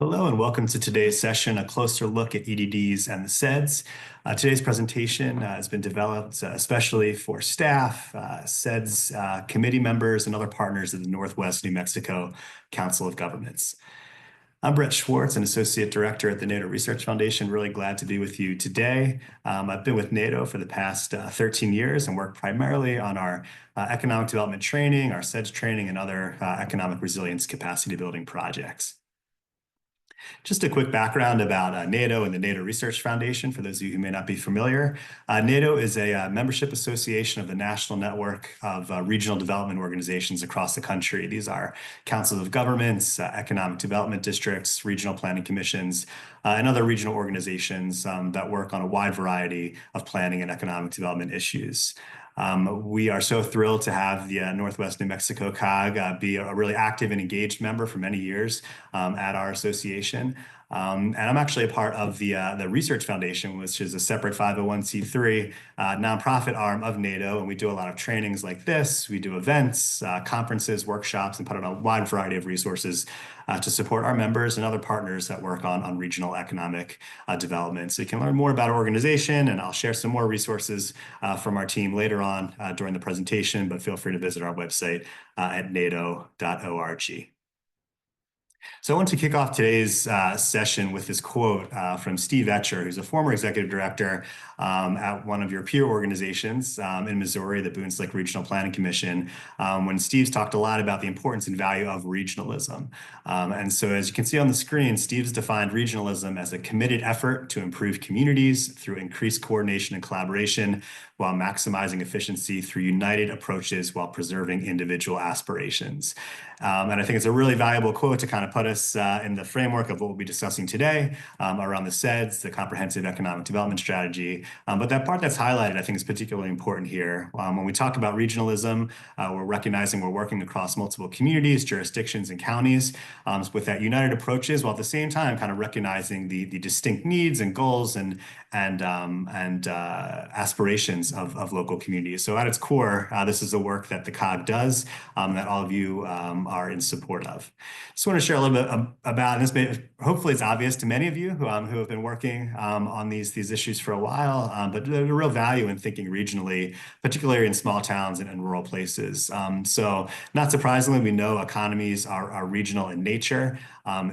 Hello and welcome to today's session, a closer look at EDDs and the CEDS. Today's presentation has been developed especially for staff, CEDS committee members, and other partners of the Northwest New Mexico Council of Governments. I'm Brett Schwartz, an Associate Director at the NADO Research Foundation. Really glad to be with you today. I've been with NADO for the past 13 years and work primarily on our economic development training, our CEDS training, and other economic resilience capacity building projects. Just a quick background about NADO and the NADO Research Foundation, for those of you who may not be familiar. NADO is a membership association of the national network of regional development organizations across the country. These are councils of governments, economic development districts, regional planning commissions, and other regional organizations that work on a wide variety of planning and economic development issues. We are so thrilled to have the Northwest New Mexico COG be a really active and engaged member for many years at our association. And I'm actually a part of the Research Foundation, which is a separate 501c3 nonprofit arm of NADO. And we do a lot of trainings like this. We do events, conferences, workshops, and put on a wide variety of resources to support our members and other partners that work on regional economic development. So you can learn more about our organization, and I'll share some more resources from our team later on during the presentation, but feel free to visit our website at nado.org. So I want to kick off today's session with this quote from Steve Etcher, who's a former executive director at one of your peer organizations in Missouri, the Boone Lake Regional Planning Commission, when Steve's talked a lot about the importance and value of regionalism. And so as you can see on the screen, Steve's defined regionalism as a committed effort to improve communities through increased coordination and collaboration while maximizing efficiency through united approaches while preserving individual aspirations. And I think it's a really valuable quote to kind of put us in the framework of what we'll be discussing today around the CEDS, the Comprehensive Economic Development Strategy. But that part that's highlighted, I think, is particularly important here. When we talk about regionalism, we're recognizing we're working across multiple communities, jurisdictions, and counties with that united approaches, while at the same time kind of recognizing the distinct needs and goals and aspirations of local communities. So at its core, this is the work that the COG does that all of you are in support of. Just want to share a little bit about this. Hopefully it's obvious to many of you who have been working on these issues for a while, but there's a real value in thinking regionally, particularly in small towns and rural places. So not surprisingly, we know economies are regional in nature.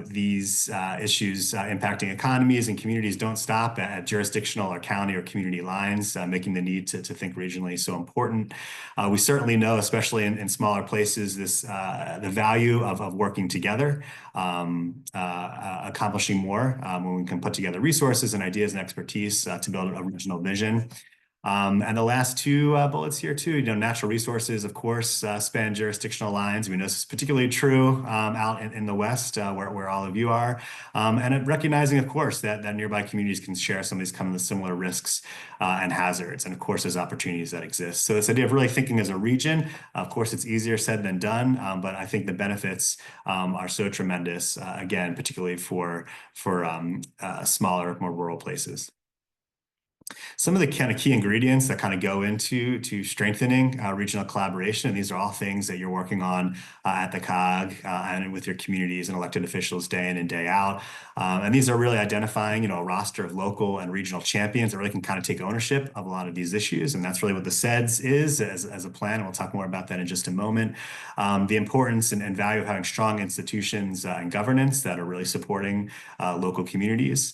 These issues impacting economies and communities don't stop at jurisdictional or county or community lines, making the need to think regionally so important. We certainly know, especially in smaller places, the value of working together, accomplishing more when we can put together resources and ideas and expertise to build a regional vision. And the last two bullets here too, natural resources, of course, span jurisdictional lines. We know this is particularly true out in the West, where all of you are. And recognizing, of course, that nearby communities can share some of these kind of similar risks and hazards. And of course, there's opportunities that exist. So this idea of really thinking as a region, of course, it's easier said than done, but I think the benefits are so tremendous, again, particularly for smaller, more rural places. Some of the kind of key ingredients that kind of go into strengthening regional collaboration, and these are all things that you're working on at the COG and with your communities and elected officials day in and day out. And these are really identifying, a roster of local and regional champions that really can kind of take ownership of a lot of these issues. And that's really what the CEDS is as a plan. And we'll talk more about that in just a moment. The importance and value of having strong institutions and governance that are really supporting local communities.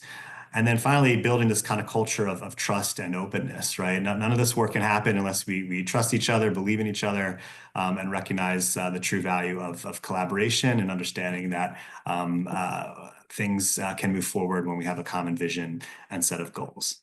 And then finally, building this kind of culture of trust and openness, right? None of this work can happen unless we trust each other, believe in each other, and recognize the true value of collaboration and understanding that things can move forward when we have a common vision and set of goals.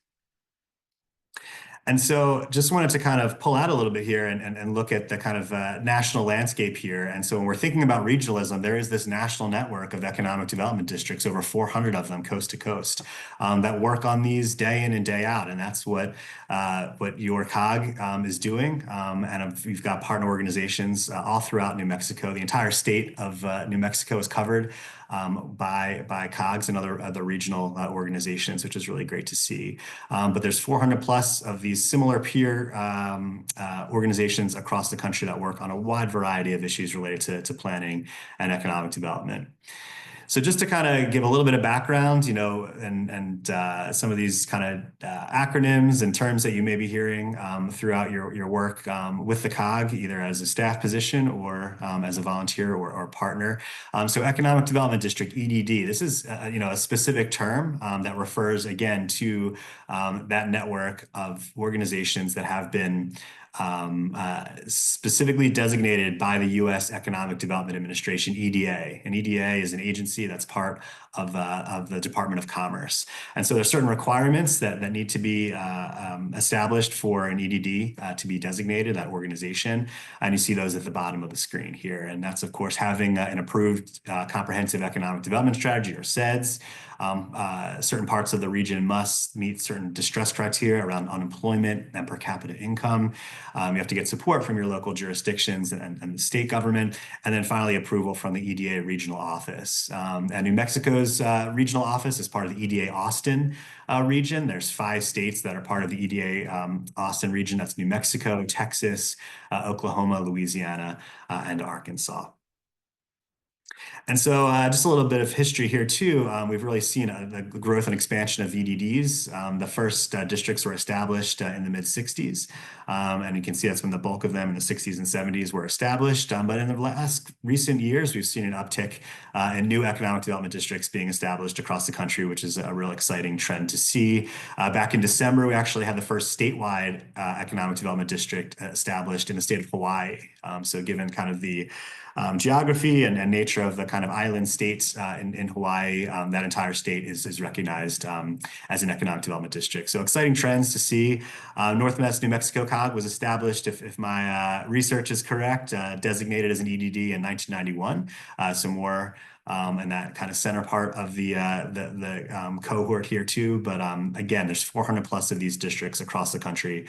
And so just wanted to kind of pull out a little bit here and look at the kind of national landscape here. And so when we're thinking about regionalism, there is this national network of economic development districts, over 400 of them coast to coast, that work on these day in and day out. And that's what your COG is doing. And we've got partner organizations all throughout New Mexico. The entire state of New Mexico is covered by COGs and other regional organizations, which is really great to see. But there's 400 plus of these similar peer organizations across the country that work on a wide variety of issues related to planning and economic development. So just to kind of give a little bit of background, and some of these kind of acronyms and terms that you may be hearing throughout your work with the COG, either as a staff position or as a volunteer or partner. So Economic Development District, EDD, this is a specific term that refers again to that network of organizations that have been specifically designated by the U.S. Economic Development Administration, EDA. And EDA is an agency that's part of the Department of Commerce. And so there's certain requirements that need to be established for an EDD to be designated, that organization. And you see those at the bottom of the screen here. And that's, of course, having an approved comprehensive economic development strategy, or CEDS. Certain parts of the region must meet certain distress criteria around unemployment and per capita income. You have to get support from your local jurisdictions and the state government. And then finally, approval from the EDA regional office. And New Mexico's regional office is part of the EDA Austin region. There's 5 states that are part of the EDA Austin region. That's New Mexico, Texas, Oklahoma, Louisiana, and Arkansas. And so just a little bit of history here too. We've really seen the growth and expansion of EDDs. The first districts were established in the mid-60s. And you can see that's when the bulk of them in the 60s and 70s were established. But in the last recent years, we've seen an uptick in new economic development districts being established across the country, which is a real exciting trend to see. Back in December, we actually had the first statewide economic development district established in the state of Hawaii. So given kind of the geography and nature of the kind of island states in Hawaii, that entire state is recognized as an economic development district. So exciting trends to see. Northwest New Mexico COG was established, if my research is correct, designated as an EDD in 1991. So more and that kind of center part of the cohort here too. But again, there's 400 plus of these districts across the country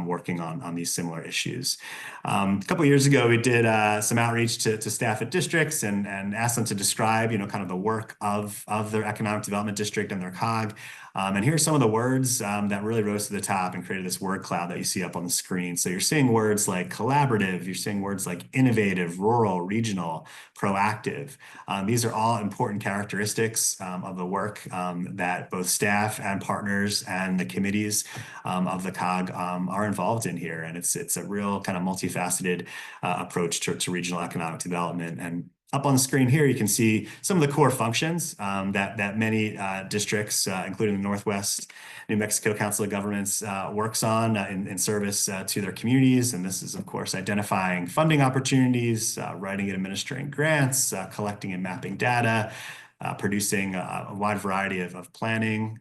working on these similar issues. A couple of years ago, we did some outreach to staff at districts and asked them to describe, kind of the work of their economic development district and their COG. And here are some of the words that really rose to the top and created this word cloud that you see up on the screen. So you're seeing words like collaborative, you're seeing words like innovative, rural, regional, proactive. These are all important characteristics of the work that both staff and partners and the committees of the COG are involved in here. And it's a real kind of multifaceted approach to regional economic development. And up on the screen here, you can see some of the core functions that many districts, including the Northwest New Mexico Council of Governments, works on in service to their communities. And this is, of course, identifying funding opportunities, writing and administering grants, collecting and mapping data, producing a wide variety of planning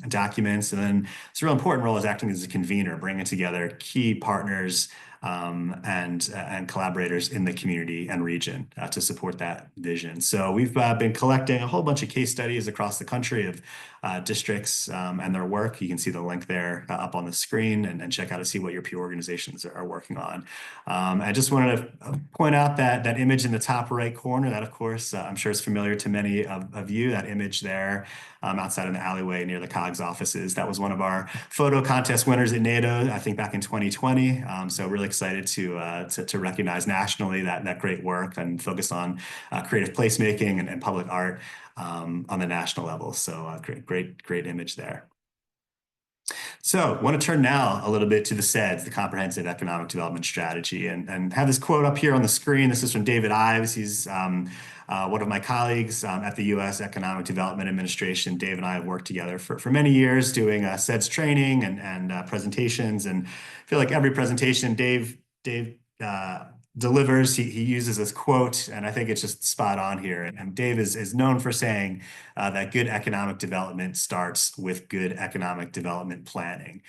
documents. And then it's a real important role as acting as a convener, bringing together key partners and collaborators in the community and region to support that vision. So we've been collecting a whole bunch of case studies across the country of districts and their work. You can see the link there up on the screen and check out to see what your peer organizations are working on. I just wanted to point out that image in the top right corner, that of course, I'm sure is familiar to many of you, that image there outside in the alleyway near the COG's offices. That was one of our photo contest winners at NADO, I think back in 2020. So really excited to recognize nationally that great work and focus on creative placemaking and public art on the national level. So great image there. So I want to turn now a little bit to the CEDS, the Comprehensive Economic Development Strategy, and have this quote up here on the screen. This is from David Ives. He's one of my colleagues at the U.S. Economic Development Administration. Dave and I have worked together for many years doing CEDS training and presentations. And I feel like every presentation Dave delivers, he uses this quote, and I think it's just spot on here. And Dave is known for saying that good economic development starts with good economic development planning.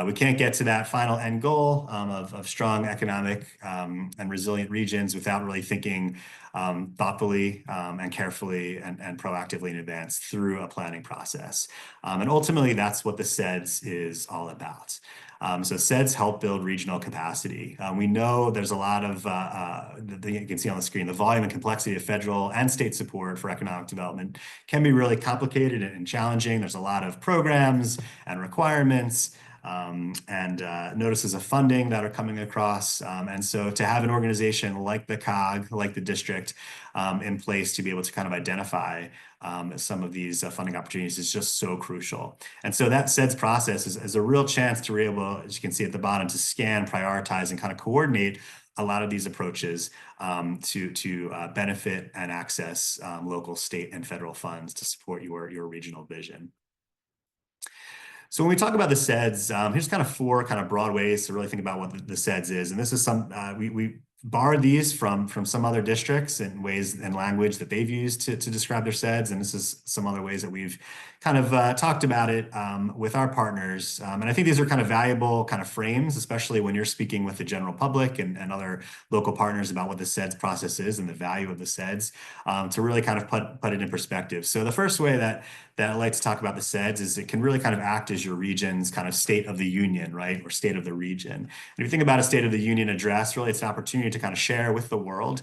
We can't get to that final end goal of strong economic and resilient regions without really thinking thoughtfully and carefully and proactively in advance through a planning process. And ultimately, that's what the CEDS is all about. So CEDS help build regional capacity. We know there's a lot of, you can see on the screen, the volume and complexity of federal and state support for economic development can be really complicated and challenging. There's a lot of programs and requirements. and notices of funding that are coming across. And so to have an organization like the COG, like the district, in place to be able to kind of identify some of these funding opportunities is just so crucial. And so that CEDS process is a real chance to be able, as you can see at the bottom, to scan, prioritize, and kind of coordinate a lot of these approaches to benefit and access local, state, and federal funds to support your regional vision. So when we talk about the CEDS, here's kind of four kind of broad ways to really think about what the CEDS is. And this is some, we borrowed these from some other districts and ways and language that they've used to describe their CEDS. And this is some other ways that we've kind of talked about it with our partners. And I think these are kind of valuable kind of frames, especially when you're speaking with the general public and other local partners about what the CEDS process is and the value of the CEDS, to really kind of put it in perspective. So the first way that I like to talk about the CEDS is it can really kind of act as your region's kind of state of the union, right? Or state of the region. And if you think about a state of the union address, really it's an opportunity to kind of share with the world,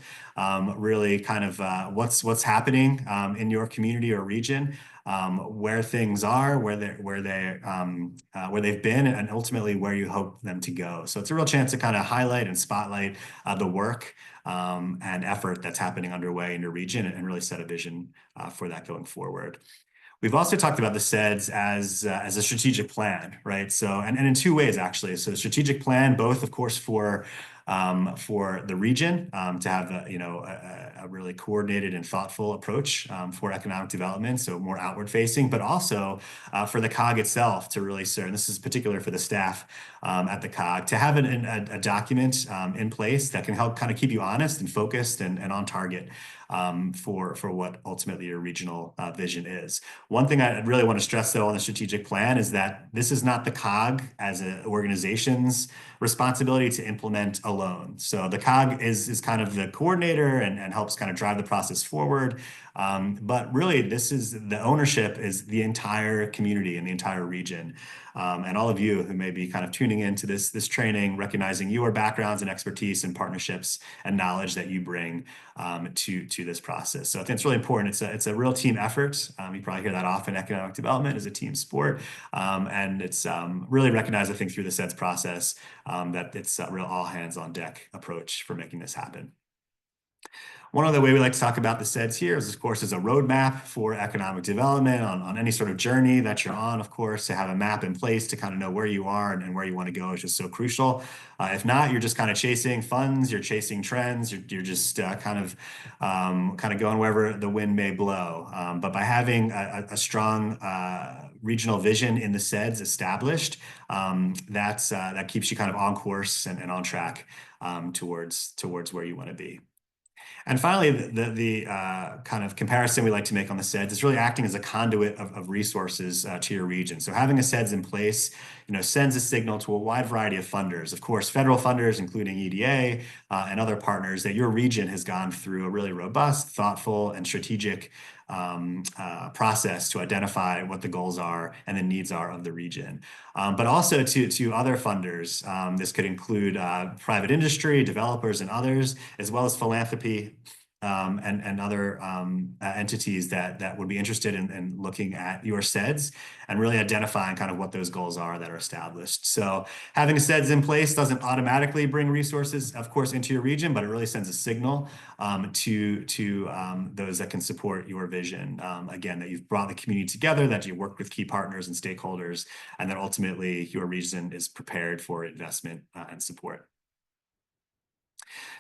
really kind of what's happening in your community or region, where things are, where they've been, and ultimately where you hope them to go. So it's a real chance to kind of highlight and spotlight the work and effort that's happening underway in your region and really set a vision for that going forward. We've also talked about the CEDS as a strategic plan, right? So, and in two ways, actually. So the strategic plan, both, of course, for the region to have a really coordinated and thoughtful approach for economic development, so more outward facing, but also for the COG itself to really serve, and this is particular for the staff at the COG, to have a document in place that can help kind of keep you honest and focused and on target for what ultimately your regional vision is. One thing I really want to stress, though, on the strategic plan is that this is not the COG as an organization's responsibility to implement alone. So the COG is kind of the coordinator and helps kind of drive the process forward. But really, the ownership is the entire community and the entire region. And all of you who may be kind of tuning into this training, recognizing your backgrounds and expertise and partnerships and knowledge that you bring to this process. So I think it's really important. It's a real team effort. You probably hear that often. Economic development is a team sport. And it's really recognized, I think, through the CEDS process that it's a real all hands on deck approach for making this happen. One other way we like to talk about the CEDS here is, of course, is a roadmap for economic development on any sort of journey that you're on. Of course, to have a map in place to kind of know where you are and where you want to go is just so crucial. If not, you're just kind of chasing funds, you're chasing trends, you're just kind of going wherever the wind may blow. But by having a strong regional vision in the CEDS established, that keeps you kind of on course and on track towards where you want to be. And finally, the kind of comparison we like to make on the CEDS is really acting as a conduit of resources to your region. So having a CEDS in place, sends a signal to a wide variety of funders. Of course, federal funders, including EDA and other partners, that your region has gone through a really robust, thoughtful, and strategic process to identify what the goals are and the needs are of the region. But also to other funders. This could include private industry, developers, and others, as well as philanthropy and other entities that would be interested in looking at your CEDS and really identifying kind of what those goals are that are established. So having a CEDS in place doesn't automatically bring resources, of course, into your region, but it really sends a signal to those that can support your vision. Again, that you've brought the community together, that you work with key partners and stakeholders, and that ultimately your region is prepared for investment and support.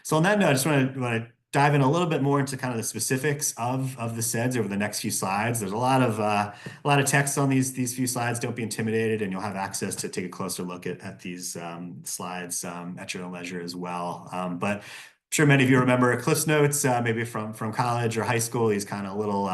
So on that note, I just want to dive in a little bit more into kind of the specifics of the CEDS over the next few slides. There's a lot of text on these few slides. Don't be intimidated, and you'll have access to take a closer look at these slides at your own leisure as well. But I'm sure many of you remember Cliff's Notes, maybe from college or high school. These kind of little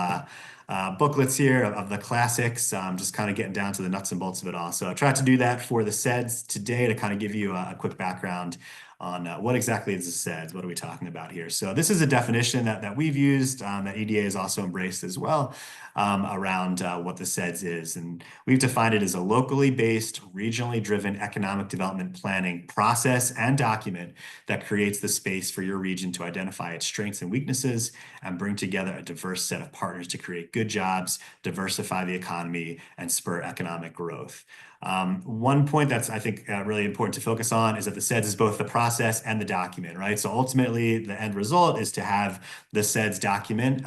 booklets here of the classics, just kind of getting down to the nuts and bolts of it all. So I tried to do that for the CEDS today to kind of give you a quick background on what exactly is the CEDS, what are we talking about here? So this is a definition that we've used, that EDA has also embraced as well. around what the CEDS is. And we've defined it as a locally based, regionally driven economic development planning process and document that creates the space for your region to identify its strengths and weaknesses and bring together a diverse set of partners to create good jobs, diversify the economy, and spur economic growth. One point that's, I think, really important to focus on is that the CEDS is both the process and the document, right? So ultimately, the end result is to have the CEDS document,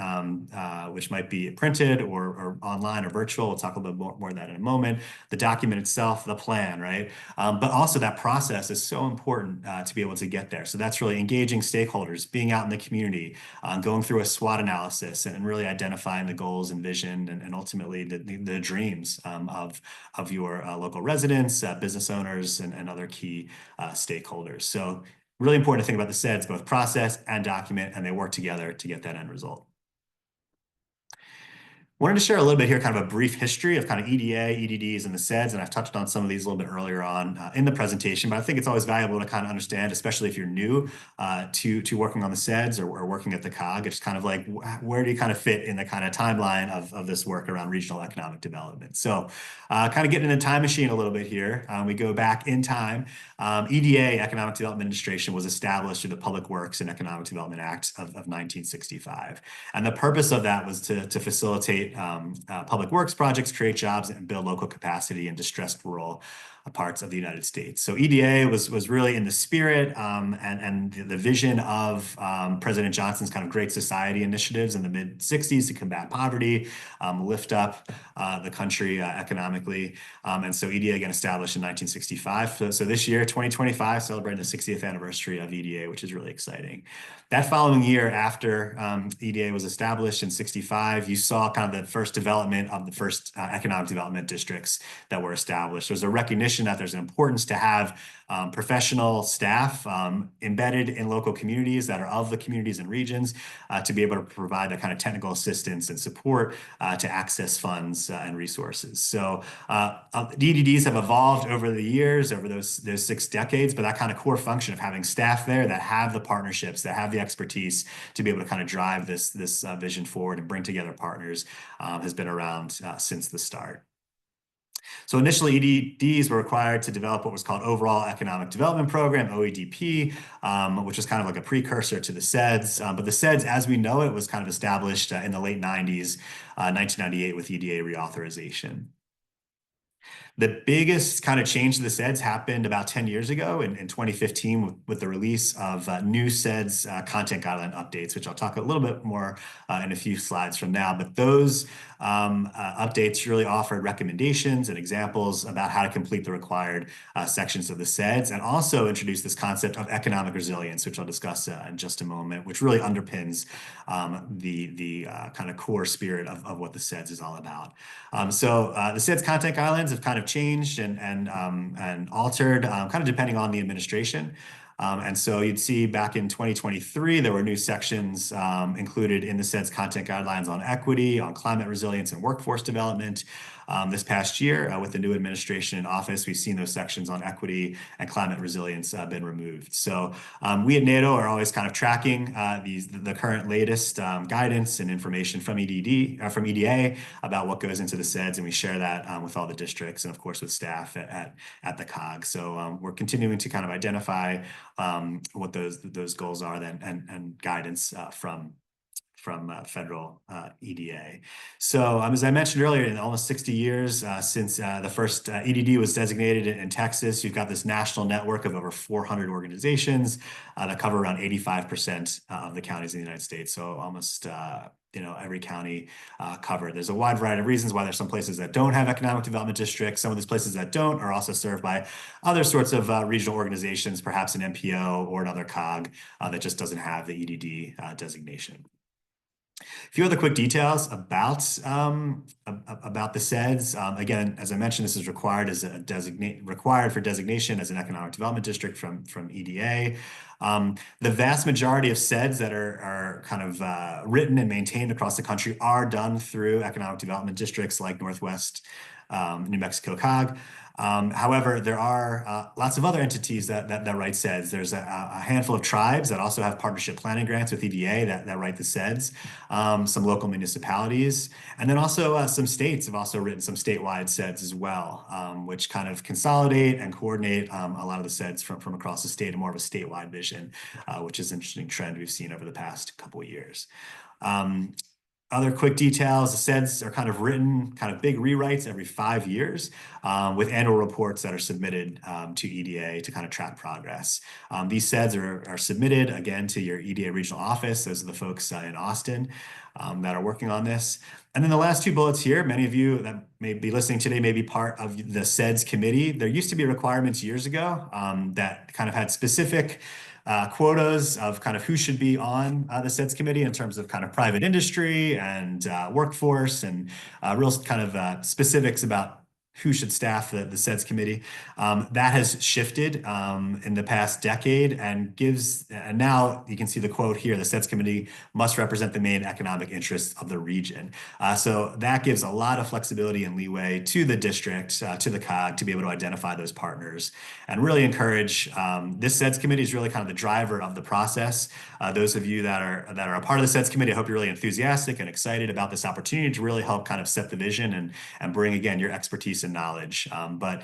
which might be printed or online or virtual. We'll talk a little bit more of that in a moment. The document itself, the plan, right? But also that process is so important to be able to get there. So that's really engaging stakeholders, being out in the community, going through a SWOT analysis and really identifying the goals and vision and ultimately the dreams of your local residents, business owners, and other key stakeholders. So really important to think about the CEDS, both process and document, and they work together to get that end result. Wanted to share a little bit here, kind of a brief history of kind of EDA, EDDs, and the CEDS, and I've touched on some of these a little bit earlier on in the presentation, but I think it's always valuable to kind of understand, especially if you're new to working on the CEDS or working at the COG. It's kind of like, where do you kind of fit in the kind of timeline of this work around regional economic development? So kind of getting in a time machine a little bit here. We go back in time. EDA, Economic Development Administration, was established through the Public Works and Economic Development Act of 1965. And the purpose of that was to facilitate public works projects, create jobs, and build local capacity in distressed rural parts of the United States. So EDA was really in the spirit and the vision of President Johnson's kind of Great Society initiatives in the mid-60s to combat poverty, lift up the country economically. And so EDA, again, established in 1965. So this year, 2025, celebrating the 60th anniversary of EDA, which is really exciting. That following year, after EDA was established in 65, you saw kind of the first development of the first economic development districts that were established. There's a recognition that there's an importance to have professional staff embedded in local communities that are of the communities and regions to be able to provide that kind of technical assistance and support to access funds and resources. So the EDDs have evolved over the years, over those 6 decades, but that kind of core function of having staff there that have the partnerships, that have the expertise to be able to kind of drive this vision forward and bring together partners has been around since the start. So initially, EDDs were required to develop what was called Overall Economic Development Program, OEDP, which was kind of like a precursor to the CEDS. But the CEDS, as we know it, was kind of established in the late 90s, 1998 with EDA reauthorization. The biggest kind of change to the CEDS happened about 10 years ago in 2015 with the release of new CEDS content guideline updates, which I'll talk a little bit more in a few slides from now. But those updates really offered recommendations and examples about how to complete the required sections of the CEDS, and also introduced this concept of economic resilience, which I'll discuss in just a moment, which really underpins the kind of core spirit of what the CEDS is all about. So the CEDS content guidelines have kind of changed and altered kind of depending on the administration. And so you'd see back in 2023, there were new sections included in the CEDS content guidelines on equity, on climate resilience and workforce development. This past year, with the new administration in office, we've seen those sections on equity and climate resilience been removed. So we at NADO are always kind of tracking the current latest guidance and information from EDA about what goes into the CEDS, and we share that with all the districts and, of course, with staff at the COG. So we're continuing to kind of identify what those goals are then and guidance from federal EDA. So as I mentioned earlier, in almost 60 years since the first EDD was designated in Texas, you've got this national network of over 400 organizations that cover around 85% of the counties in the United States. So almost every county covered. There's a wide variety of reasons why there's some places that don't have economic development districts. Some of these places that don't are also served by other sorts of regional organizations, perhaps an MPO or another COG that just doesn't have the EDD designation. A few other quick details about the CEDS. Again, as I mentioned, this is required for designation as an economic development district from EDA. The vast majority of CEDS that are kind of written and maintained across the country are done through economic development districts like Northwest New Mexico COG. However, there are lots of other entities that write CEDS. There's a handful of tribes that also have partnership planning grants with EDA that write the CEDS, some local municipalities, and then also some states have also written some statewide CEDS as well, which kind of consolidate and coordinate a lot of the CEDS from across the state and more of a statewide vision, which is an interesting trend we've seen over the past couple of years. Other quick details, the CEDS are kind of written, kind of big rewrites every 5 years with annual reports that are submitted to EDA to kind of track progress. These CEDS are submitted again to your EDA regional office. Those are the folks in Austin that are working on this. And then the last two bullets here, many of you that may be listening today may be part of the CEDS committee. There used to be requirements years ago that kind of had specific quotas of kind of who should be on the CEDS committee in terms of kind of private industry and workforce and real kind of specifics about who should staff the CEDS committee. That has shifted in the past decade and now you can see the quote here, the CEDS committee must represent the main economic interests of the region. So that gives a lot of flexibility and leeway to the district, to the COG, to be able to identify those partners and really encourage, this CEDS committee is really kind of the driver of the process. Those of you that are a part of the CEDS committee, I hope you're really enthusiastic and excited about this opportunity to really help kind of set the vision and bring, again, your expertise and knowledge. But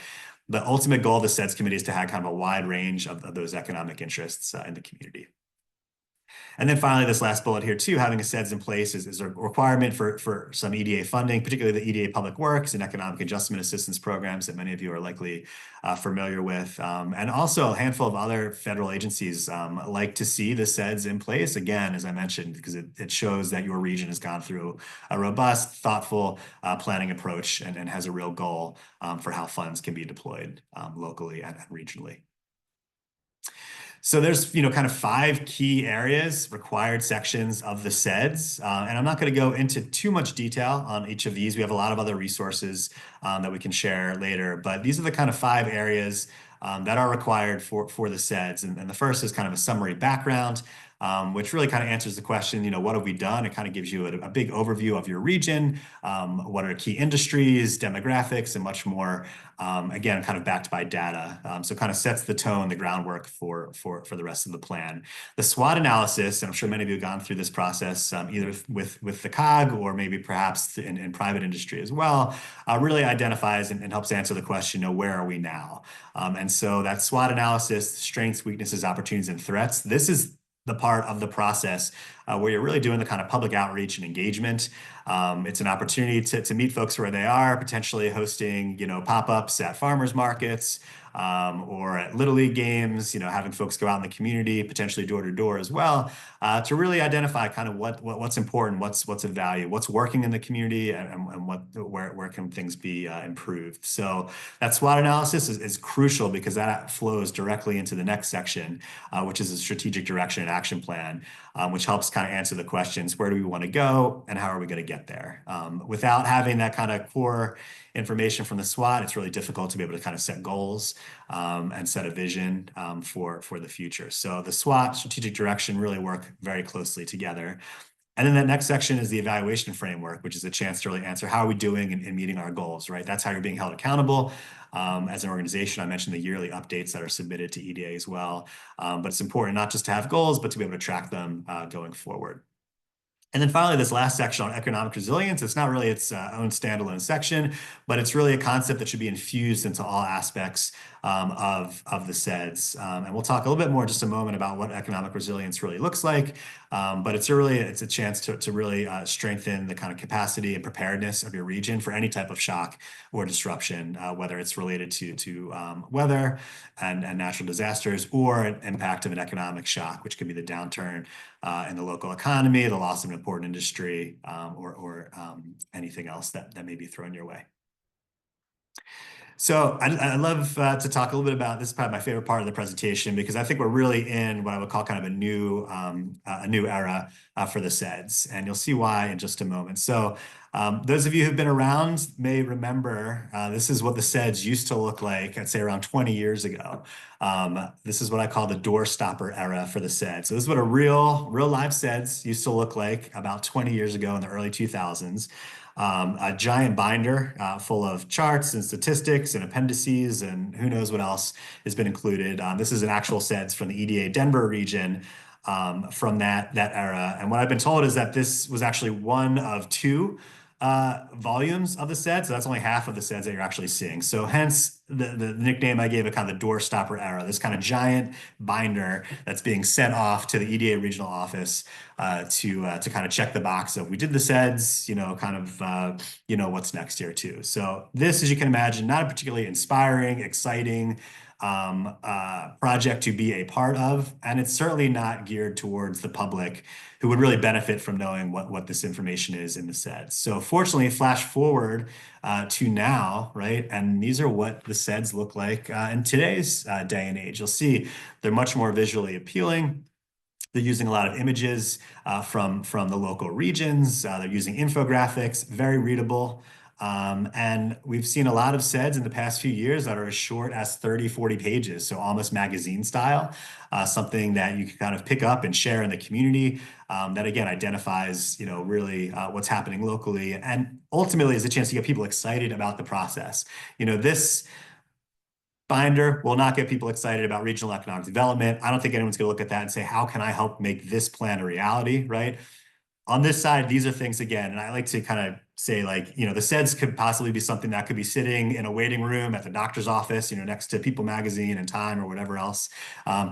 the ultimate goal of the CEDS committee is to have kind of a wide range of those economic interests in the community. And then finally, this last bullet here too, having a CEDS in place is a requirement for some EDA funding, particularly the EDA Public Works and Economic Adjustment Assistance programs that many of you are likely familiar with. And also a handful of other federal agencies like to see the CEDS in place, again, as I mentioned, because it shows that your region has gone through a robust, thoughtful planning approach and has a real goal for how funds can be deployed locally and regionally. So there's, kind of 5 key areas, required sections of the CEDS. And I'm not going to go into too much detail on each of these. We have a lot of other resources that we can share later. But these are the kind of 5 areas that are required for the CEDS. And the first is kind of a summary background, which really kind of answers the question, what have we done? It kind of gives you a big overview of your region, what are key industries, demographics, and much more, again, kind of backed by data. So kind of sets the tone, the groundwork for the rest of the plan. The SWOT analysis, and I'm sure many of you have gone through this process, either with the COG or maybe perhaps in private industry as well, really identifies and helps answer the question, where are we now? And so that SWOT analysis, strengths, weaknesses, opportunities, and threats, this is the part of the process where you're really doing the kind of public outreach and engagement. It's an opportunity to meet folks where they are, potentially hosting, pop-ups at farmers markets or at Little League games, having folks go out in the community, potentially door to door as well, to really identify kind of what's important, what's of value, what's working in the community, and where can things be improved. So that SWOT analysis is crucial because that flows directly into the next section, which is a strategic direction and action plan, which helps kind of answer the questions, where do we want to go and how are we going to get there? Without having that kind of core information from the SWOT, it's really difficult to be able to kind of set goals and set a vision for the future. So the SWOT, strategic direction, really work very closely together. And then that next section is the evaluation framework, which is a chance to really answer how are we doing in meeting our goals, right? That's how you're being held accountable as an organization. I mentioned the yearly updates that are submitted to EDA as well. But it's important not just to have goals, but to be able to track them going forward. And then finally, this last section on economic resilience, it's not really its own standalone section, but it's really a concept that should be infused into all aspects of the CEDS. And we'll talk a little bit more in just a moment about what economic resilience really looks like. But it's a chance to really strengthen the kind of capacity and preparedness of your region for any type of shock or disruption, whether it's related to weather and natural disasters or an impact of an economic shock, which could be the downturn in the local economy, the loss of an important industry, or anything else that may be thrown your way. So I love to talk a little bit about, this is probably my favorite part of the presentation, because I think we're really in what I would call kind of a new era for the CEDS, and you'll see why in just a moment. So Those of you who've been around may remember this is what the CEDS used to look like, I'd say around 20 years ago. This is what I call the door stopper era for the CEDS. So this is what a real live CEDS used to look like about 20 years ago in the early 2000s. A giant binder full of charts and statistics and appendices and who knows what else has been included. This is an actual CEDS from the EDA Denver region from that era. And what I've been told is that this was actually one of two volumes of the CEDS. So that's only half of the CEDS that you're actually seeing. So hence the nickname I gave it, kind of the door stopper era, this kind of giant binder that's being sent off to the EDA regional office to kind of check the box of we did the CEDS, kind of, what's next here too. So this, as you can imagine, not a particularly inspiring, exciting project to be a part of. And it's certainly not geared towards the public who would really benefit from knowing what this information is in the CEDS. So fortunately, flash forward to now, right? And these are what the CEDS look like in today's day and age. You'll see they're much more visually appealing. They're using a lot of images from the local regions. They're using infographics, very readable. And we've seen a lot of CEDS in the past few years that are as short as 30, 40 pages, so almost magazine style, something that you can kind of pick up and share in the community that, again, identifies, really what's happening locally and ultimately is a chance to get people excited about the process. This binder will not get people excited about regional economic development. I don't think anyone's going to look at that and say, how can I help make this plan a reality, right? On this side, these are things, again, and I like to kind of say, like, the CEDS could possibly be something that could be sitting in a waiting room at the doctor's office, next to People Magazine and Time or whatever else.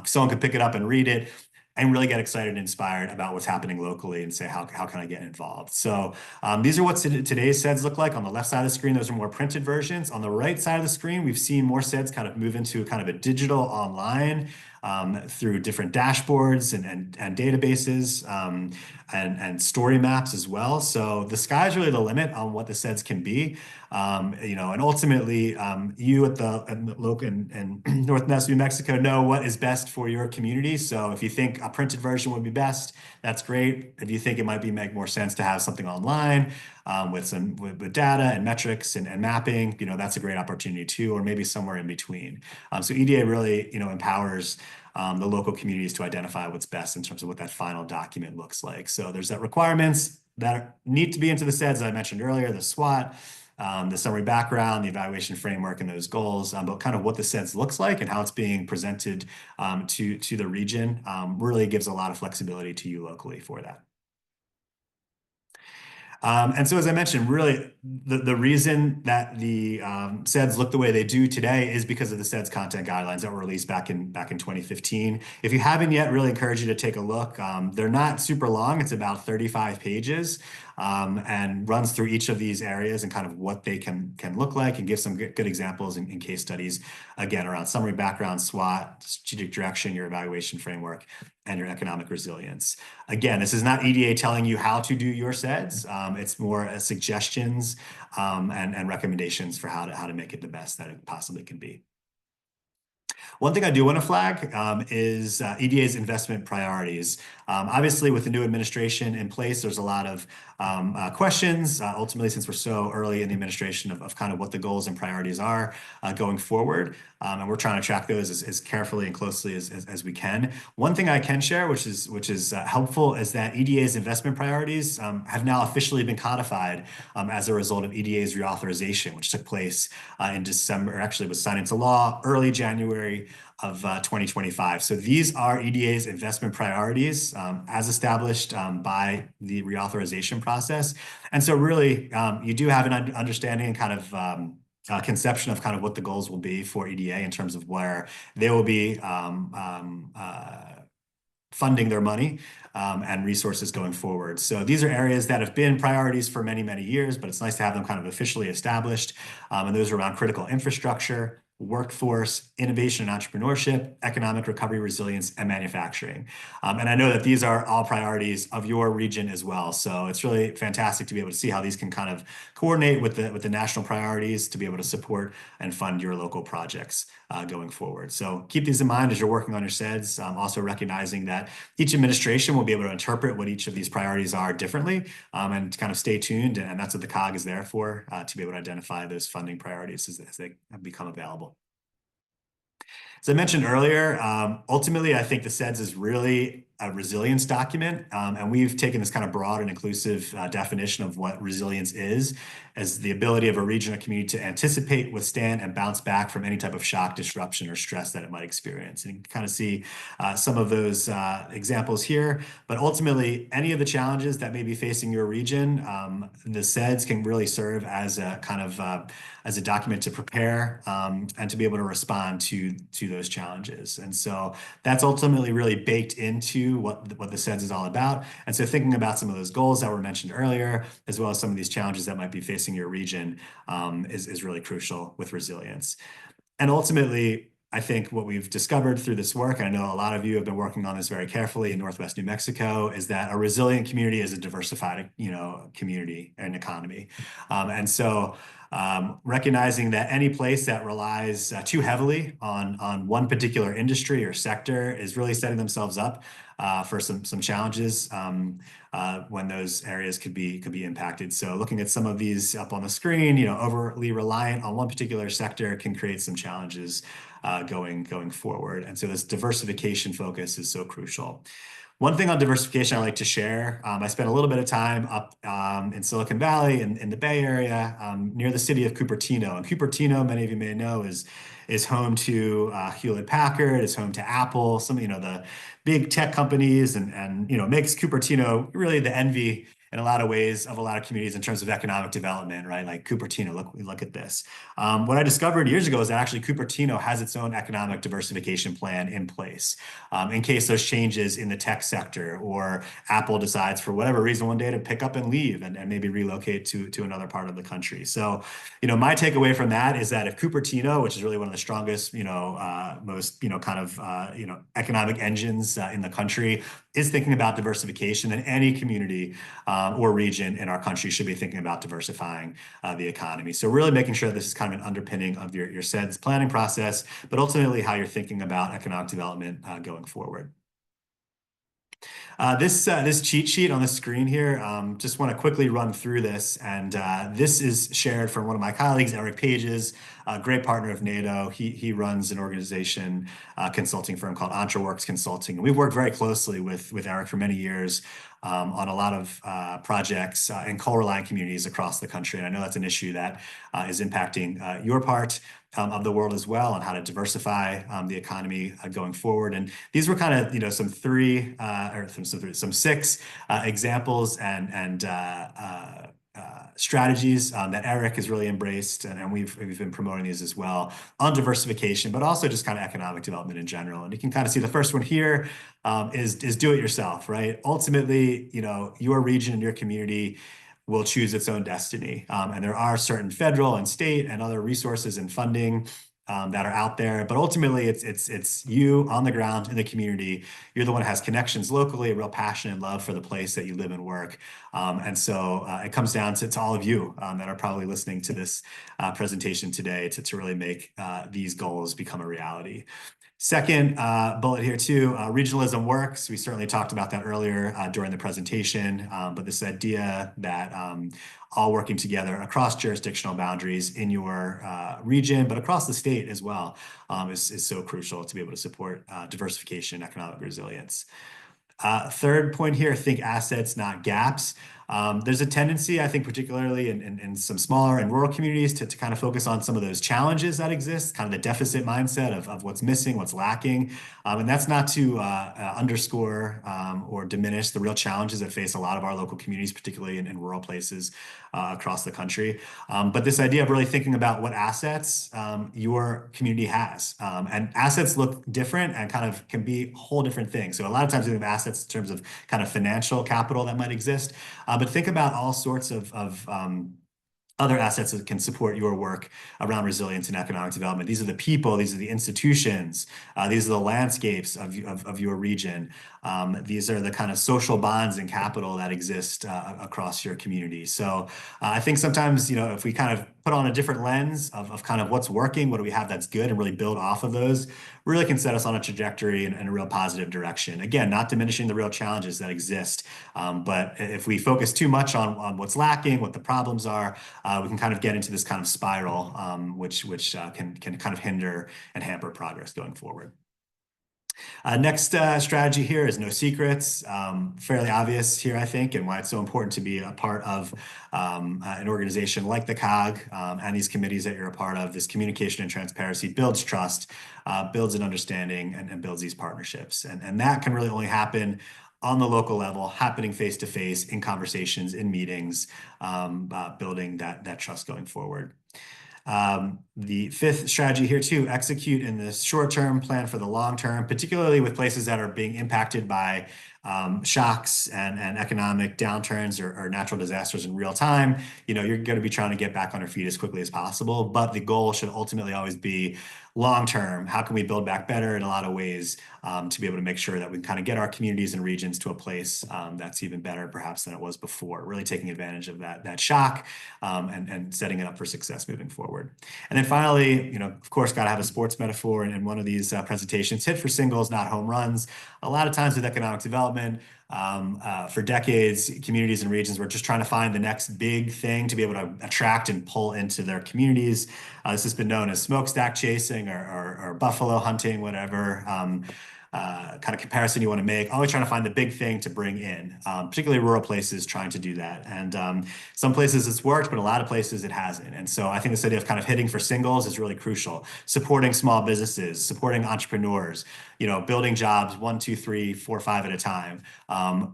Someone could pick it up and read it and really get excited and inspired about what's happening locally and say, how can I get involved? So these are what today's CEDS look like. On the left side of the screen, those are more printed versions. On the right side of the screen, we've seen more CEDS kind of move into kind of a digital online through different dashboards and databases and story maps as well. So the sky's really the limit on what the CEDS can be. And ultimately, you at the local in Northwest New Mexico know what is best for your community. So if you think a printed version would be best, that's great. If you think it might make more sense to have something online with data and metrics and mapping, that's a great opportunity too, or maybe somewhere in between. So EDA really, empowers the local communities to identify what's best in terms of what that final document looks like. So there's that requirements that need to be into the CEDS, as I mentioned earlier, the SWOT, the summary background, the evaluation framework, and those goals, but kind of what the CEDS looks like and how it's being presented to the region really gives a lot of flexibility to you locally for that. And so, as I mentioned, really the reason that the CEDS look the way they do today is because of the CEDS content guidelines that were released back in 2015. If you haven't yet, really encourage you to take a look. They're not super long. It's about 35 pages and runs through each of these areas and kind of what they can look like and give some good examples in case studies, again, around summary background, SWOT, strategic direction, your evaluation framework, and your economic resilience. Again, this is not EDA telling you how to do your CEDS. It's more suggestions and recommendations for how to make it the best that it possibly can be. One thing I do want to flag is EDA's investment priorities. Obviously, with the new administration in place, there's a lot of questions, ultimately, since we're so early in the administration of kind of what the goals and priorities are going forward. And we're trying to track those as carefully and closely as we can. One thing I can share, which is helpful, is that EDA's investment priorities have now officially been codified as a result of EDA's reauthorization, which took place in December, or actually was signed into law early January of 2025. So these are EDA's investment priorities as established by the reauthorization process. And so really, you do have an understanding and kind of conception of kind of what the goals will be for EDA in terms of where they will be funding their money and resources going forward. So these are areas that have been priorities for many, many years, but it's nice to have them kind of officially established. And those are around critical infrastructure, workforce, innovation and entrepreneurship, economic recovery, resilience, and manufacturing. And I know that these are all priorities of your region as well. So it's really fantastic to be able to see how these can kind of coordinate with the national priorities to be able to support and fund your local projects going forward. So keep these in mind as you're working on your CEDS, also recognizing that each administration will be able to interpret what each of these priorities are differently, and kind of stay tuned. And that's what the COG is there for, to be able to identify those funding priorities as they become available. As I mentioned earlier, ultimately, I think the CEDS is really a resilience document, and we've taken this kind of broad and inclusive definition of what resilience is as the ability of a region or community to anticipate, withstand, and bounce back from any type of shock, disruption, or stress that it might experience. And you can kind of see some of those examples here, but ultimately, any of the challenges that may be facing your region, the CEDS can really serve as a kind of as a document to prepare and to be able to respond to those challenges. And so that's ultimately really baked into what the CEDS is all about. And so thinking about some of those goals that were mentioned earlier, as well as some of these challenges that might be facing your region, is really crucial with resilience. And ultimately, I think what we've discovered through this work, and I know a lot of you have been working on this very carefully in Northwest New Mexico, is that a resilient community is a diversified, community and economy. And so recognizing that any place that relies too heavily on one particular industry or sector is really setting themselves up for some challenges when those areas could be impacted. So looking at some of these up on the screen, overly reliant on one particular sector can create some challenges going forward. And so this diversification focus is so crucial. One thing on diversification I like to share, I spent a little bit of time up in Silicon Valley in the Bay Area near the city of Cupertino. And Cupertino, many of you may know, is home to Hewlett-Packard, is home to Apple, some the big tech companies, and makes Cupertino really the envy in a lot of ways of a lot of communities in terms of economic development, right? Like Cupertino, look at this. What I discovered years ago is that actually Cupertino has its own economic diversification plan in place in case those changes in the tech sector or Apple decides for whatever reason one day to pick up and leave and maybe relocate to another part of the country. So, my takeaway from that is that if Cupertino, which is really one of the strongest, most, economic engines in the country, is thinking about diversification, then any community or region in our country should be thinking about diversifying the economy. So really making sure this is kind of an underpinning of your CEDS planning process, but ultimately how you're thinking about economic development going forward. This cheat sheet on the screen here, just want to quickly run through this. And this is shared from one of my colleagues, Eric Pages, a great partner of NADO. He runs an organization, consulting firm called EntreWorks Consulting. And we've worked very closely with Eric for many years on a lot of projects in coal-reliant communities across the country. And I know that's an issue that is impacting your part of the world as well, on how to diversify the economy going forward. And these were kind of some six examples and strategies that Eric has really embraced, and we've been promoting these as well on diversification, but also just kind of economic development in general. And you can kind of see the first one here is do it yourself, right? Ultimately, your region and your community will choose its own destiny. And there are certain federal and state and other resources and funding that are out there, but ultimately it's you on the ground in the community. You're the one who has connections locally, a real passion and love for the place that you live and work. And so it comes down to all of you that are probably listening to this presentation today to really make these goals become a reality. Second bullet here too, regionalism works. We certainly talked about that earlier during the presentation, but this idea that all working together across jurisdictional boundaries in your region, but across the state as well, is so crucial to be able to support diversification and economic resilience. Third point here, think assets, not gaps. There's a tendency, I think, particularly in some smaller and rural communities to kind of focus on some of those challenges that exist, kind of the deficit mindset of what's missing, what's lacking. And that's not to underscore or diminish the real challenges that face a lot of our local communities, particularly in rural places across the country. But this idea of really thinking about what assets your community has. And assets look different and kind of can be a whole different thing. So a lot of times we have assets in terms of kind of financial capital that might exist. But think about all sorts of other assets that can support your work around resilience and economic development. These are the people, these are the institutions, these are the landscapes of your region. These are the kind of social bonds and capital that exist across your community. So I think sometimes, if we kind of put on a different lens of kind of what's working, what do we have that's good, and really build off of those, really can set us on a trajectory in a real positive direction. Again, not diminishing the real challenges that exist, but if we focus too much on what's lacking, what the problems are, we can kind of get into this kind of spiral, which can kind of hinder and hamper progress going forward. Next strategy here is no secrets. Fairly obvious here, I think, and why it's so important to be a part of an organization like the COG and these committees that you're a part of. This communication and transparency builds trust, builds an understanding, and builds these partnerships. And that can really only happen on the local level, happening face-to-face in conversations, in meetings, building that trust going forward. The fifth strategy here too, execute in the short term, plan for the long term, particularly with places that are being impacted by shocks and economic downturns or natural disasters in real time. You're going to be trying to get back on your feet as quickly as possible, but the goal should ultimately always be long term. How can we build back better in a lot of ways to be able to make sure that we can kind of get our communities and regions to a place that's even better perhaps than it was before, really taking advantage of that shock and setting it up for success moving forward. And then finally, of course, got to have a sports metaphor in one of these presentations. Hit for singles, not home runs. A lot of times with economic development, for decades, communities and regions were just trying to find the next big thing to be able to attract and pull into their communities. This has been known as smokestack chasing or buffalo hunting, whatever kind of comparison you want to make. Always trying to find the big thing to bring in, particularly rural places trying to do that. And some places it's worked, but a lot of places it hasn't. And so I think this idea of kind of hitting for singles is really crucial. Supporting small businesses, supporting entrepreneurs, building jobs 1, 2, 3, 4, 5 at a time.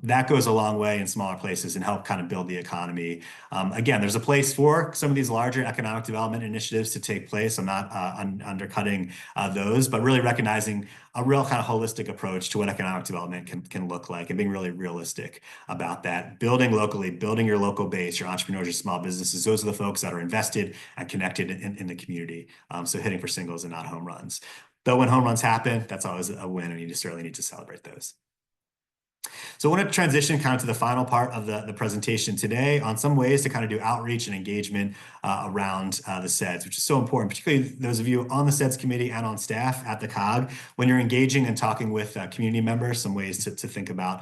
That goes a long way in smaller places and help kind of build the economy. Again, there's a place for some of these larger economic development initiatives to take place. I'm not undercutting those, but really recognizing a real kind of holistic approach to what economic development can look like and being really realistic about that. Building locally, building your local base, your entrepreneurs, your small businesses. Those are the folks that are invested and connected in the community. So hitting for singles and not home runs. Though when home runs happen, that's always a win, and you certainly need to celebrate those. So I want to transition kind of to the final part of the presentation today on some ways to kind of do outreach and engagement around the CEDS, which is so important, particularly those of you on the CEDS committee and on staff at the COG. When you're engaging and talking with community members, some ways to think about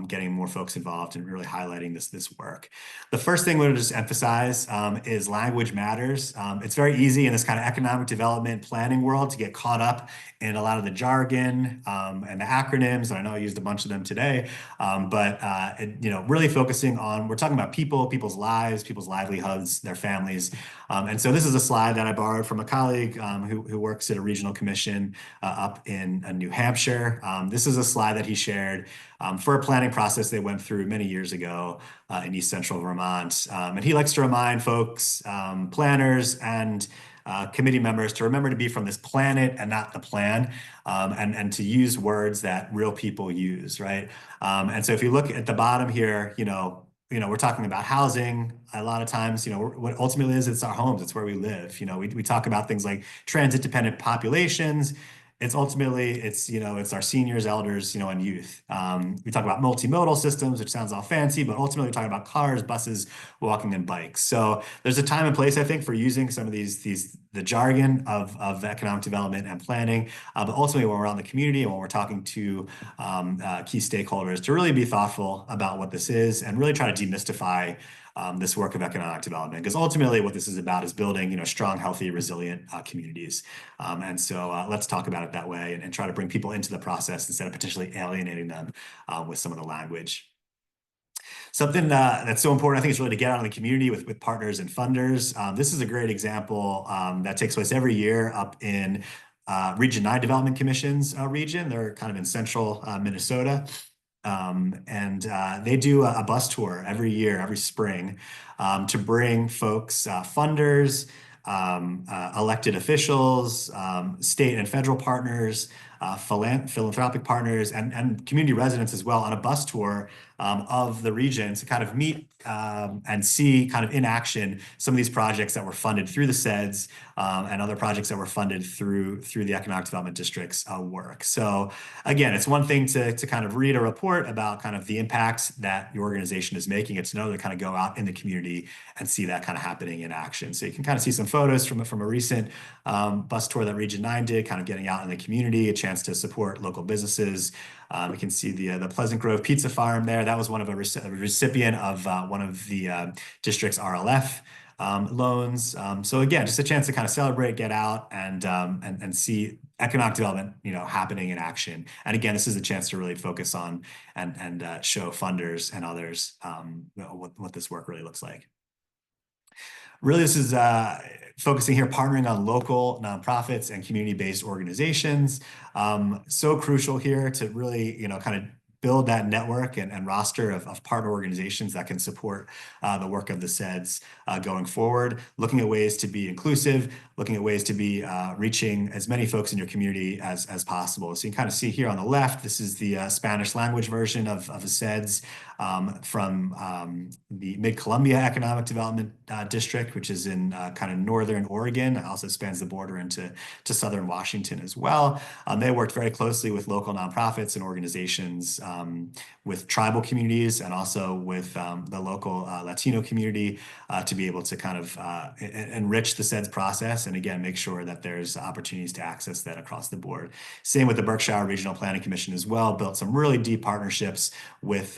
getting more folks involved and really highlighting this work. The first thing we want to just emphasize is language matters. It's very easy in this kind of economic development planning world to get caught up in a lot of the jargon and the acronyms. And I know I used a bunch of them today, but really focusing on, we're talking about people, people's lives, people's livelihoods, their families. And so this is a slide that I borrowed from a colleague who works at a regional commission up in New Hampshire. This is a slide that he shared for a planning process they went through many years ago in East Central Vermont. And he likes to remind folks, planners and committee members to remember to be from this planet and not the plan, and to use words that real people use, right? And so if you look at the bottom here, we're talking about housing. A lot of times, what ultimately is, it's our homes, it's where we live. We talk about things like transit-dependent populations. It's ultimately, it's our seniors, elders, and youth. We talk about multimodal systems, which sounds all fancy, but ultimately we're talking about cars, buses, walking, and bikes. So there's a time and place, I think, for using some of the jargon of economic development and planning, but ultimately when we're out in the community and when we're talking to key stakeholders, to really be thoughtful about what this is and really try to demystify this work of economic development, because ultimately what this is about is building, strong, healthy, resilient communities. And so let's talk about it that way and try to bring people into the process instead of potentially alienating them with some of the language. Something that's so important, I think, is really to get out in the community with partners and funders. This is a great example that takes place every year up in Region 9 Development Commission's region. They're kind of in central Minnesota. And they do a bus tour every year, every spring, to bring folks, funders, elected officials, state and federal partners, philanthropic partners, and community residents as well on a bus tour of the region to kind of meet and see kind of in action some of these projects that were funded through the CEDS and other projects that were funded through the Economic Development District's work. So again, it's one thing to kind of read a report about kind of the impacts that your organization is making. It's another to kind of go out in the community and see that kind of happening in action. So you can kind of see some photos from a recent bus tour that Region 9 did, kind of getting out in the community, a chance to support local businesses. We can see the Pleasant Grove Pizza Farm there. That was one of a recipient of one of the district's RLF loans. So again, just a chance to kind of celebrate, get out, and see economic development, happening in action. And again, this is a chance to really focus on and show funders and others what this work really looks like. Really, this is focusing here, partnering on local nonprofits and community-based organizations. So crucial here to really, kind of build that network and roster of partner organizations that can support the work of the CEDS going forward, looking at ways to be inclusive, looking at ways to be reaching as many folks in your community as possible. So you can kind of see here on the left, this is the Spanish language version of the CEDS from the Mid-Columbia Economic Development District, which is in kind of northern Oregon. It also spans the border into southern Washington as well. They worked very closely with local nonprofits and organizations, with tribal communities and also with the local Latino community to be able to kind of enrich the CEDS process and again, make sure that there's opportunities to access that across the board. Same with the Berkshire Regional Planning Commission as well, built some really deep partnerships with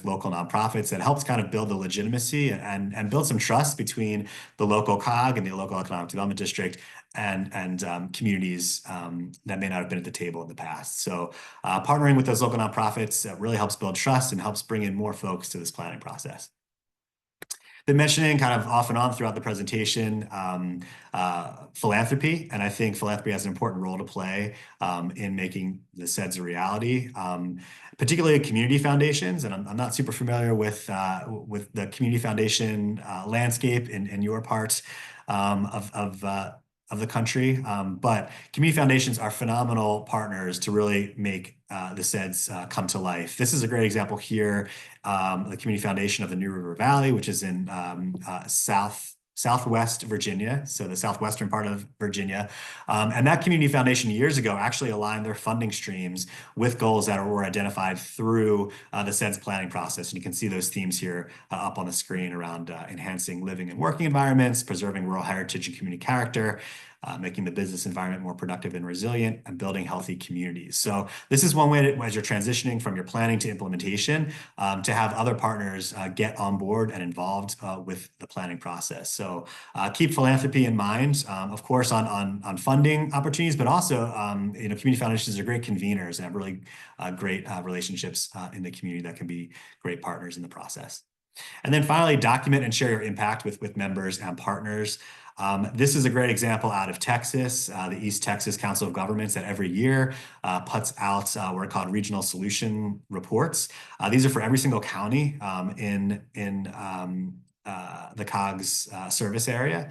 local nonprofits that helps kind of build the legitimacy and build some trust between the local COG and the local Economic Development District and communities that may not have been at the table in the past. So partnering with those local nonprofits really helps build trust and helps bring in more folks to this planning process. Been mentioning kind of off and on throughout the presentation philanthropy, and I think philanthropy has an important role to play in making the CEDS a reality, particularly community foundations. And I'm not super familiar with the community foundation landscape in your parts of the country, but community foundations are phenomenal partners to really make the CEDS come to life. This is a great example here, the Community Foundation of the New River Valley, which is in Southwest Virginia, so the southwestern part of Virginia. And that community foundation years ago actually aligned their funding streams with goals that were identified through the CEDS planning process. And you can see those themes here up on the screen around enhancing living and working environments, preserving rural heritage and community character, making the business environment more productive and resilient, and building healthy communities. So this is one way to, as you're transitioning from your planning to implementation, to have other partners get on board and involved with the planning process. So keep philanthropy in mind, of course, on funding opportunities, but also, community foundations are great conveners and have really great relationships in the community that can be great partners in the process. And then finally, document and share your impact with members and partners. This is a great example out of Texas, the East Texas Council of Governments that every year puts out what are called regional solution reports. These are for every single county in the COG's service area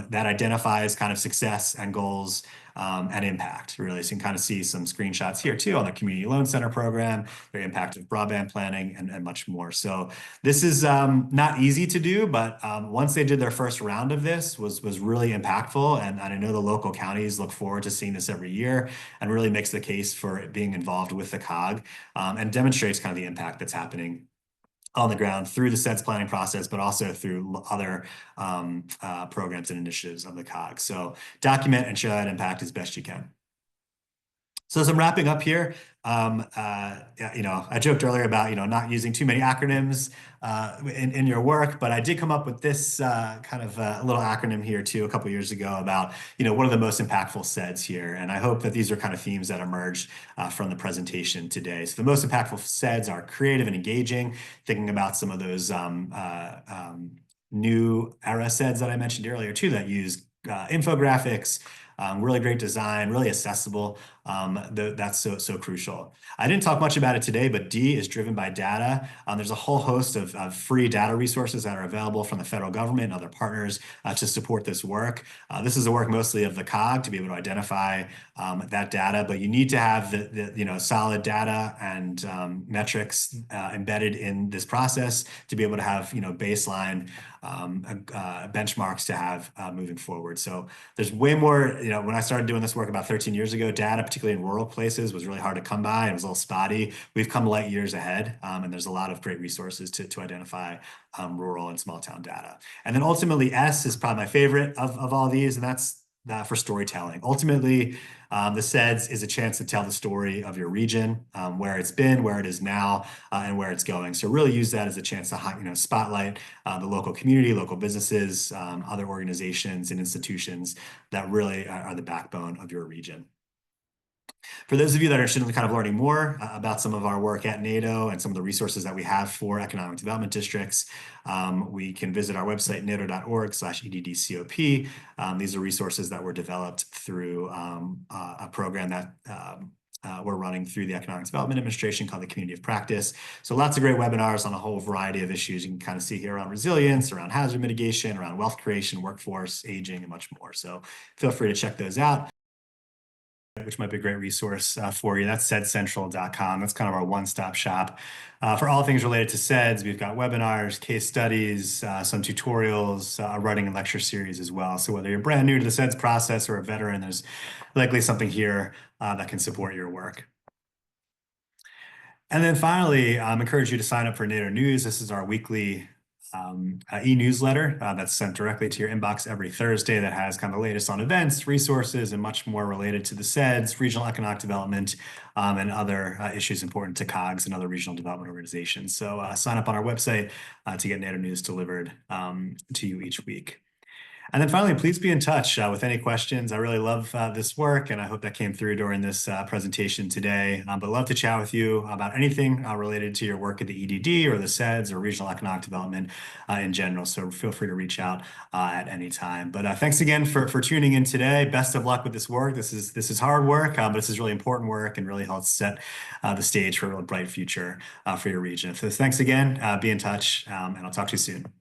that identifies kind of success and goals and impact, really. So you can kind of see some screenshots here too on the Community Loan Center program, the impact of broadband planning, and much more. So this is not easy to do, but once they did their first round of this was really impactful. And I know the local counties look forward to seeing this every year and really makes the case for it being involved with the COG and demonstrates kind of the impact that's happening on the ground through the CEDS planning process, but also through other programs and initiatives of the COG. So document and share that impact as best you can. So as I'm wrapping up here, I joked earlier about, not using too many acronyms in your work, but I did come up with this kind of a little acronym here too a couple of years ago about, what are the most impactful CEDS here. And I hope that these are kind of themes that emerged from the presentation today. So the most impactful CEDS are creative and engaging, thinking about some of those new era CEDS that I mentioned earlier too, that use infographics, really great design, really accessible, that's so crucial. I didn't talk much about it today, but D is driven by data. There's a whole host of free data resources that are available from the federal government and other partners to support this work. This is the work mostly of the COG to be able to identify that data, but you need to have the solid data and metrics embedded in this process to be able to have baseline benchmarks to have moving forward. So there's way more. When I started doing this work about 13 years ago, data, particularly in rural places, was really hard to come by. It was a little spotty. We've come light years ahead, and there's a lot of great resources to identify rural and small town data. And then ultimately, S is probably my favorite of all these, and that's for storytelling. Ultimately, the CEDS is a chance to tell the story of your region, where it's been, where it is now, and where it's going. So really use that as a chance to spotlight the local community, local businesses, other organizations and institutions that really are the backbone of your region. For those of you that are interested in kind of learning more about some of our work at NADO and some of the resources that we have for economic development districts, we can visit our website, nado.org/EDDCOP. These are resources that were developed through a program that we're running through the Economic Development Administration called the Community of Practice. So lots of great webinars on a whole variety of issues you can kind of see here around resilience, around hazard mitigation, around wealth creation, workforce, aging, and much more. So feel free to check those out, which might be a great resource for you. That's CEDScentral.com. That's kind of our one-stop shop for all things related to CEDS. We've got webinars, case studies, some tutorials, a writing and lecture series as well. So whether you're brand new to the CEDS process or a veteran, there's likely something here that can support your work. And then finally, I encourage you to sign up for NADO News. This is our weekly e-newsletter that's sent directly to your inbox every Thursday that has kind of the latest on events, resources, and much more related to the CEDS, regional economic development, and other issues important to COGS and other regional development organizations. So sign up on our website to get NADO News delivered to you each week. And then finally, please be in touch with any questions. I really love this work, and I hope that came through during this presentation today. But love to chat with you about anything related to your work at the EDD or the CEDS or regional economic development in general. So feel free to reach out at any time. But thanks again for tuning in today. Best of luck with this work. This is hard work, but this is really important work and really helps set the stage for a really bright future for your region. So thanks again. Be in touch, and I'll talk to you soon.